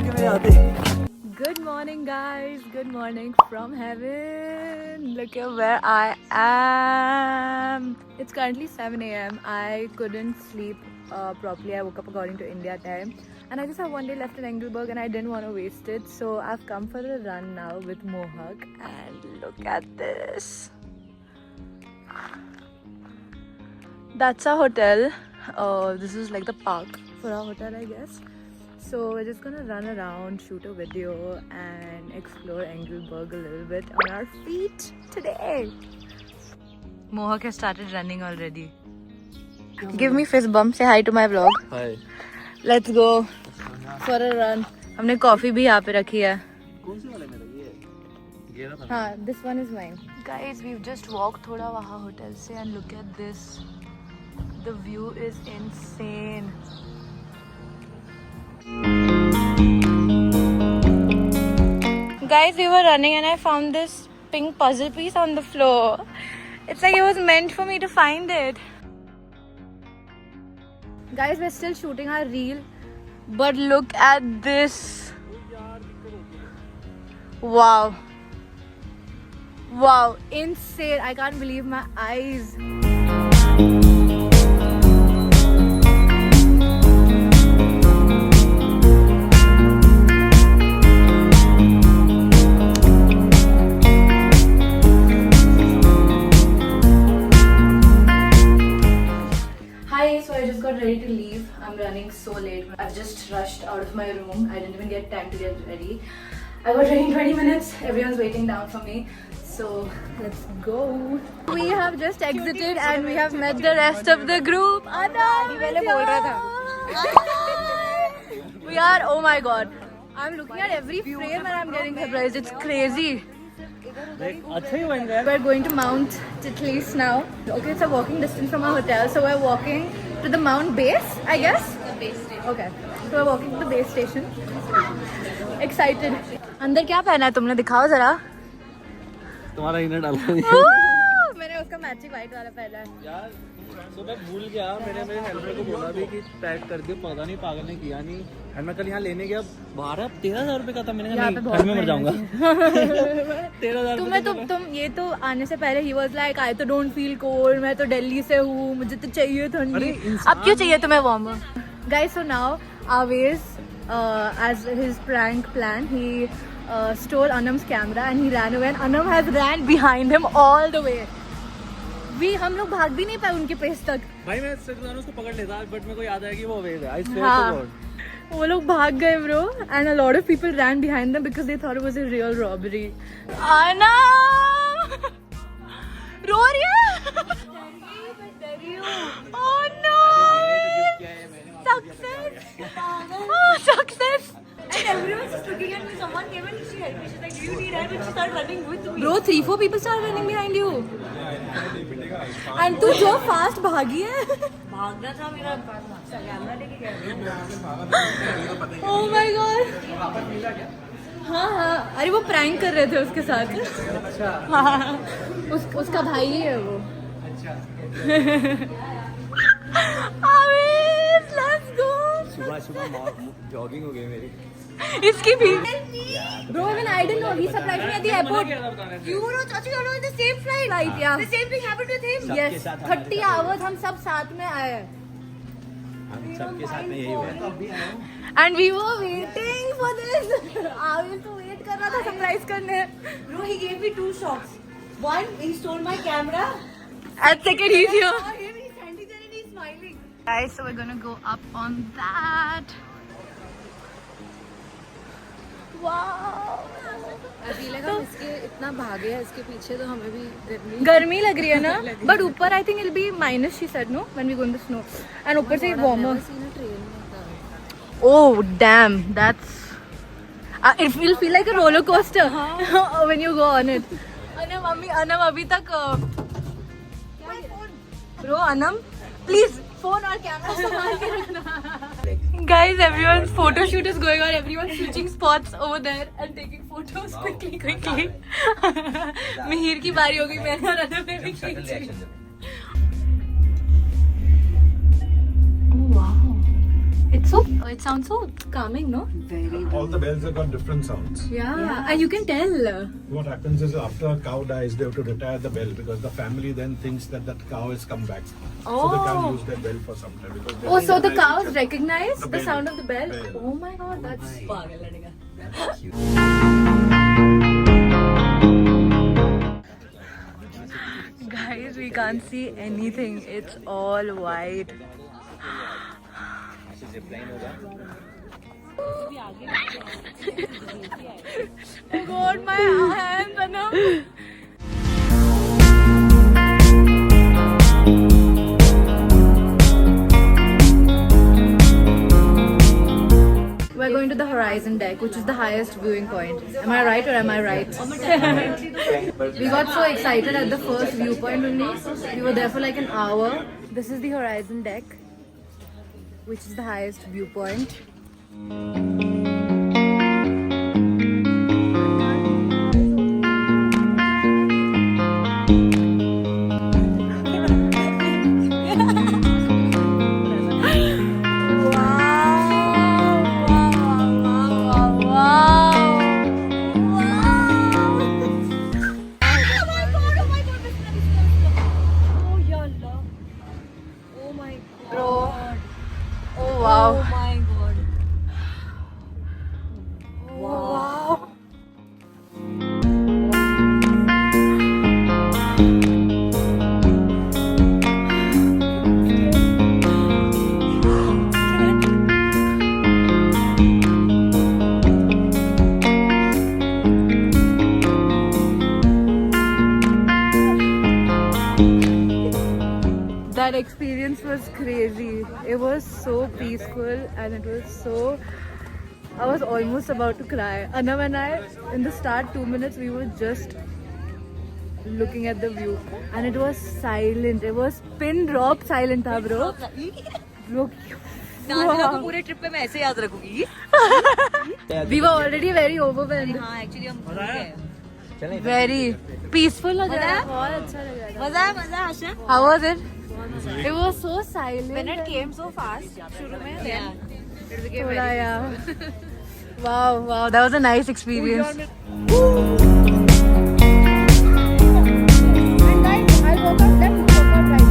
Good morning, guys. Good morning from heaven. Look at where I am. It's currently 7 a.m. I couldn't sleep properly. I woke up according to India time. And I just have one day left in Engelberg and I didn't want to waste it. So I've come for a run now with Mohak. And look at this. That's our hotel. This is like the park for our hotel, I guess. So we're just gonna run around, shoot a video and explore Engelberg a little bit on our feet today. Mohak has started running already. Give me fist bump, say hi to my vlog. Hi. Let's go for a run. हमने coffee भी यहाँ पे रखी है. हाँ, this one is mine. Guys, we've just walked थोड़ा वहाँ hotel से and look at this. The view is insane. Guys, we were running and I found this pink puzzle piece on the floor. It's like it was meant for me to find it. Guys, we're still shooting our reel, but look at this. Wow. Wow, insane. I can't believe my eyes. Ready to leave. I'm running so late. I've just rushed out of my room. I didn't even get time to get ready. I got ready in 20 minutes. Everyone's waiting down for me. So let's go. We have just exited and we have met the rest of the group. Anna, we are, oh my god. I'm looking at every frame and I'm getting surprised. It's crazy. We're going to Mount Titlis now. Okay, it's a walking distance from our hotel. So we're walking to the Mount base, I guess? The base station. Okay. So we're walking to the base station. Excited. अंदर क्या पहना है तुमने? दिखाओ जरा. तुम्हारा inner डाला है. मैंने उसका मैचिंग व्हाइट वाला पहना है. यार, तो मैं भूल गया. मैंने मेरे हेल्पर को बोला भी कि पैक कर दियो. पता नहीं पागल ने किया नहीं. और मैं कल यहाँ लेने गया 13,000 रुपए का था. मैंने कहा नहीं, घर में मर जाऊंगा. 13,000. तुम ये तो आने से पहले ही वाज लाइक आई तो डोंट फील कोल्ड. मैं तो दिल्ली से हूँ. मुझे तो चाहिए ठंडी. अब क्यों चाहिए तुम्हें warmer? Guys, so now Aves, as his prank plan, he stole Anam's camera and he ran away and Anam has ran behind him all the way. हम लोग भाग भी नहीं पाए उनके पेस तक. भाई मैं उसको पकड़ लेता बट मेरे को याद आया कि वो अवेज है. I swear हाँ, to God. वो लोग भाग गए bro and a lot of people ran behind them because they thought it was a real robbery. Anam! रो रही है? Oh no! Success! Oh, success! And everyone was looking at me. Someone came and she helped me. She's like, do you need help? And she started running with me. Bro, 3-4 people started running behind you. And तू जो fast भागी है. भागना था मेरा camera लेके गया. Oh my god. हाँ हाँ, अरे वो प्रैंक कर रहे थे उसके साथ. हाँ, उसका भाई ही है वो. Let's go. सुबह जॉगिंग हो गई मेरी. इसकी भी. Bro, even I didn't know. He surprised me at the airport. You were actually on the same flight. Right, yeah. The same thing happened with him. Yes. 30 hours हम सब साथ में आए. हम सबके साथ में यही हुआ. And we were waiting for this. Avis तो wait कर रहा था surprise करने. Bro, he gave me 2 shocks. One, he stole my camera. And second, he's here. He's standing there and he's smiling. Guys, so we're gonna go up on that. Wow. अभी लगा इसके इतना भागे है इसके पीछे तो हमें भी गर्मी लग रही है ना. But ऊपर I think it'll be minus, she said, no, when we go in the snow. And ऊपर से warmer. Oh damn, that's. It will feel like a roller coaster when you go on it. Anam अभी तक. Bro, Anam, please. Phone और camera संभाल के रखना. Guys, everyone's photo shoot is going on. Everyone's switching spots over there and taking photos quickly. Mihir की बारी हो गई. मैंने और अनम ने भी खींची. Oh wow. It's so. It sounds so calming, no? All the bells have got different sounds. Yeah. And you can tell. What happens is after a cow dies, they have to retire the bell because the family then thinks that that cow has come back. So they can't use their bell for some time. Because they Oh, so the recognize cows each other. recognize the bell. sound of the bell? Bell. Oh my god, that's. Guys, we can't see anything. It's all white. Oh god, my hands, Anam. We're going to the horizon deck, which is the highest viewing point. Am I right or am I right? We got so excited at the first viewpoint only. We were there for like an hour. This is the horizon deck, which is the highest viewpoint. That experience was crazy. It was so peaceful and it was so... I was almost about to cry. Anam and I, in the start 2 minutes, we were just looking at the view. And it was silent. It was pin drop silent, tha, bro. Bro, wow. पूरे trip पे मैं ऐसे याद रखूंगी. We were already very overwhelmed. हाँ, actually हम भूल गए. Very peaceful लग रहा है. बहुत अच्छा लग रहा था. मजा आशा. How was it? It was so silent. When it came so fast, शुरू में then it became Thoda, very yeah. Wow, that was a nice experience. And guys, I'll walk out left, you walk out right.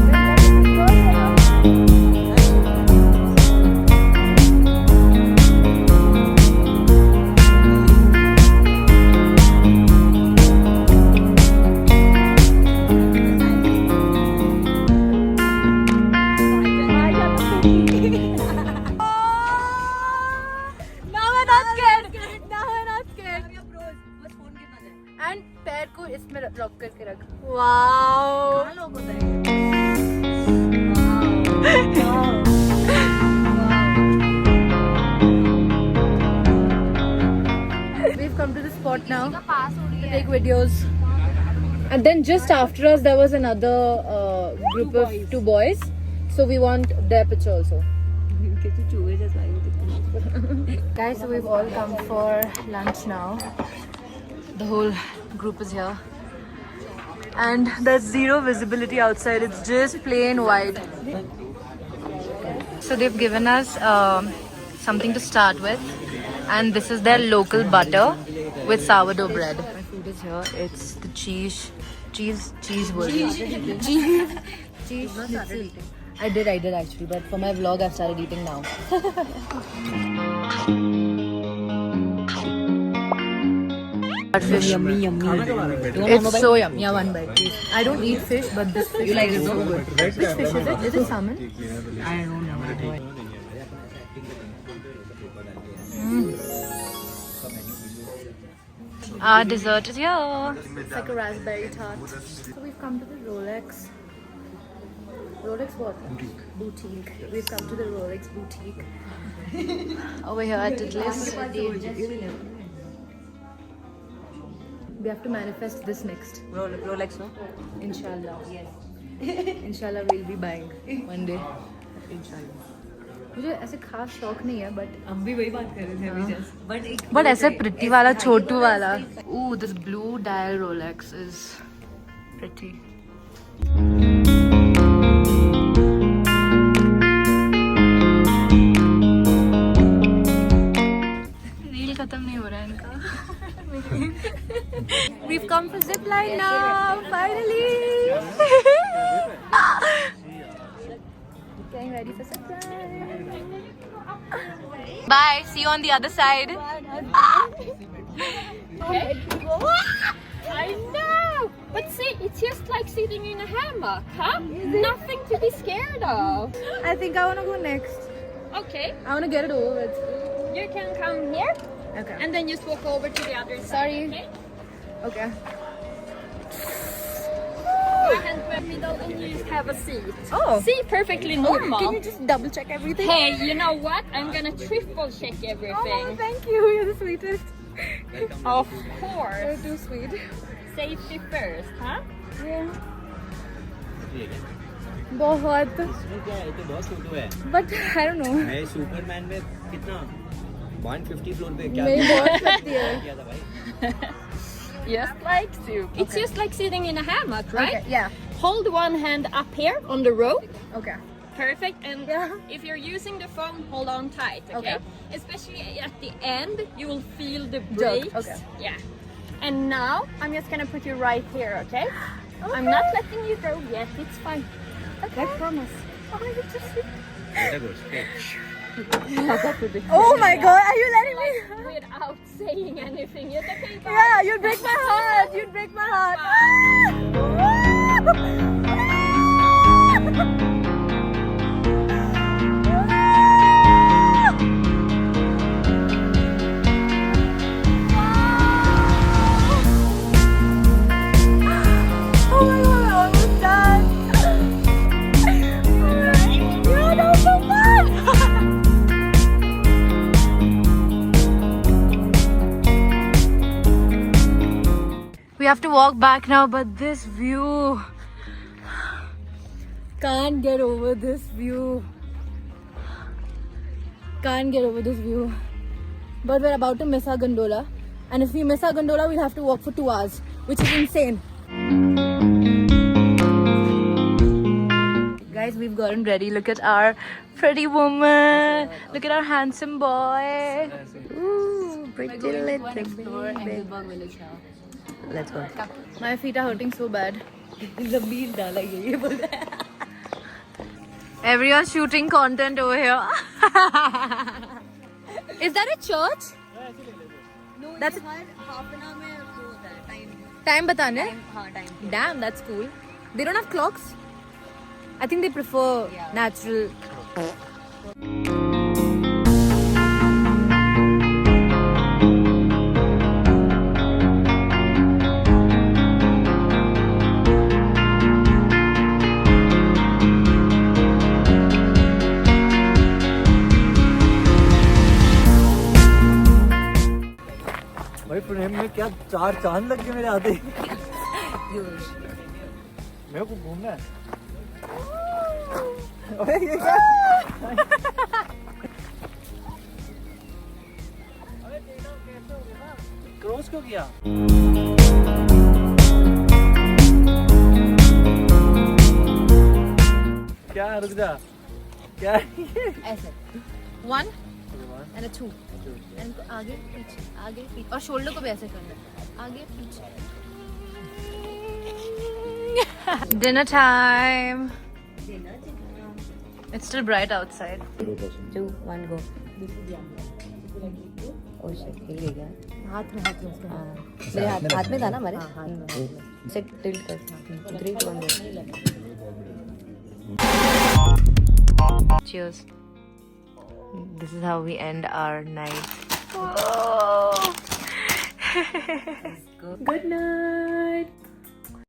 And पैर को इसमें lock करके रख. Wow. We've come to the spot now to take videos. And then just after us there was another group of 2 boys. So we want their picture also. Guys, so we've all come for lunch now. The whole group is here. And there's zero visibility outside. It's just plain white. So they've given us something to start with. And this is their local butter with sourdough bread. My food is here. It's the cheese burger. Cheese. I did actually, but for my vlog I've started eating now. Fish. Yummy. It's so yummy. Yeah, one bite, please. I don't eat fish, but this fish is so good. Which fish is it? Is it salmon? I don't know. Our dessert is here. It's like a raspberry tart. So we've come to the Rolex. Rolex what? Boutique. We've come to the Rolex boutique. Over here at Titlis. We have to manifest this next. Rolex, no? Inshallah. Yes. Inshallah we'll be buying one day. Inshallah. मुझे ऐसे खास शौक नहीं है but हम भी वही बात कर रहे थे अभी just. but ऐसे pretty वाला छोटू वाला. Ooh, this blue dial Rolex is pretty. खत्म नहीं हो रहा है इनका. We've come for zip line now, finally. Getting ready for zip line. Bye. See you on the other side. I know, but see, it's just like sitting in a hammock, huh? Nothing to be scared of. I think I want to go next. Okay, I want to get it over with. you can come here Okay. and then just walk over to the other side. Sorry. Okay? Okay. And in the middle, and you just have a seat. Oh. See, perfectly normal. Can you just double check everything? Hey, you know what? I'm gonna triple check everything. Oh, thank you. You're the sweetest. Of You're course. too sweet. Safety first, huh? बहुत. इसमें क्या है, तो बहुत छोटू है. But I don't know. मैं Superman में कितना 150 फ्लोर पे क्या मेरी बहुत लगती है. किया था भाई. Just like to. It's just like sitting in a hammock, right? Okay, yeah. Hold one hand up here on the rope. Okay. Perfect. And Yeah. if you're using the phone, hold on tight, okay? Especially at the end, you will feel the brakes. okay. Yeah. And now, I'm just gonna put you right here, okay? I'm not letting you go yet. It's fine. Okay. I promise. Oh, you're so sweet. बेटा गोश्त. Oh my God, are you letting me? Without saying anything. You're okay, bye. Yeah, you'd break my heart. You'd break my heart. Oh my God, we're almost done. Yeah, that was so fun. We have to walk back now, but this view. Can't get over this view. Can't get over this view. But we're about to miss our gondola. And if we miss our gondola, we'll have to walk for 2 hours, which is insane. Guys, we've gotten ready. Look at our pretty woman. Look at our handsome boy. Ooh, pretty little baby. Let's go. My feet are hurting so bad. Everyone's shooting content over here. Is that a church? No, that's half an hour time batane? Time. Damn, that's cool. They don't have clocks? I think they prefer natural. भाई प्रेम में क्या 4 चांद लग गए मेरे आते. मेरे को घूमना है. अबे ये क्या? अबे देखो कैसे हो गया. क्रॉस क्यों किया? क्या रुक जा. क्या ऐसे 1 and a 2 and आगे पीछे और शोल्डर को भी ऐसे करना है आगे पीछे. Dinner time. It's still bright outside. 2, 1, go. Oh shit, हिल गया. हाथ में उसके. मेरे हाथ में था ना हमारे. से टिल्ट कर. 3, 2, 1, go. Cheers. This is how we end our night. Oh. Good night.